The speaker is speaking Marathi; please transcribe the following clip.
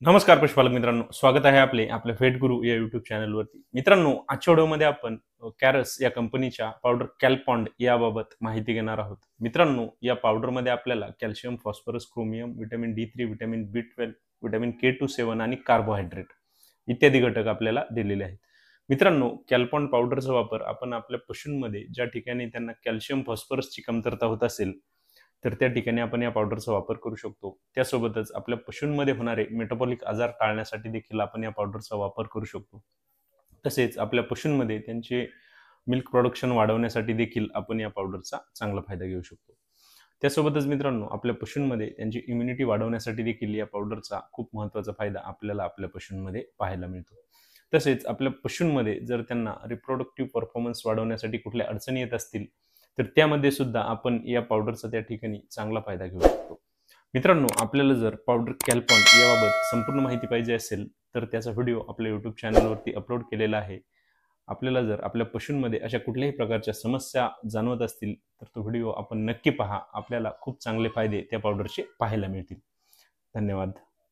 नमस्कार पशुपालक मित्रांनो, स्वागत आहे आपल्या फेट गुरु या युट्यूब चॅनलवरती. मित्रांनो, आजच्या व्हिडिओमध्ये आपण कॅरस या कंपनीच्या पावडर कॅल्पॉन्ड याबाबत माहिती घेणार आहोत. मित्रांनो, या पावडरमध्ये आपल्याला calcium, phosphorus, chromium, vitamin D3, vitamin B12, vitamin K27 आणि कार्बोहायड्रेट इत्यादी घटक आपल्याला दिलेले आहेत. मित्रांनो, कॅल्पॉन्ड पावडरचा वापर आपण आपल्या पशूंमध्ये ज्या ठिकाणी त्यांना कॅल्शियम, फॉस्फरसची कमतरता होत असेल तर त्या ठिकाणी आपण या पावडरचा वापर करू शकतो. त्यासोबतच आपल्या पशूंमध्ये होणारे मेटाबॉलिक आजार टाळण्यासाठी देखील आपण या पावडरचा वापर करू शकतो. तसेच आपल्या पशूंमध्ये त्यांचे मिल्क प्रोडक्शन वाढवण्यासाठी देखील आपण या पावडरचा चांगला फायदा घेऊ शकतो. त्यासोबतच मित्रांनो, आपल्या पशूंमध्ये त्यांची इम्युनिटी वाढवण्यासाठी देखील या पावडरचा खूप महत्त्वाचा फायदा आपल्याला आपल्या पशूंमध्ये पाहायला मिळतो. तसेच आपल्या पशूंमध्ये जर त्यांना रिप्रोडक्टिव्ह परफॉर्मन्स वाढवण्यासाठी कुठल्या अडचणी येत असतील तर त्यामध्ये सुद्धा आपण या पावडरचा त्या ठिकाणी चांगला फायदा घेऊ शकतो. मित्रांनो, आपल्याला जर पावडर कॅल्पॉन्ड याबाबत संपूर्ण माहिती पाहिजे असेल तर त्याचा व्हिडिओ आपल्या यूट्यूब चॅनलवरती अपलोड केलेला आहे. आपल्याला जर आपल्या पशूंमध्ये अशा कुठल्याही प्रकारच्या समस्या जाणवत असतील तर तो व्हिडिओ आपण नक्की पहा. आपल्याला खूप चांगले फायदे त्या पावडरचे पाहायला मिळतील. धन्यवाद.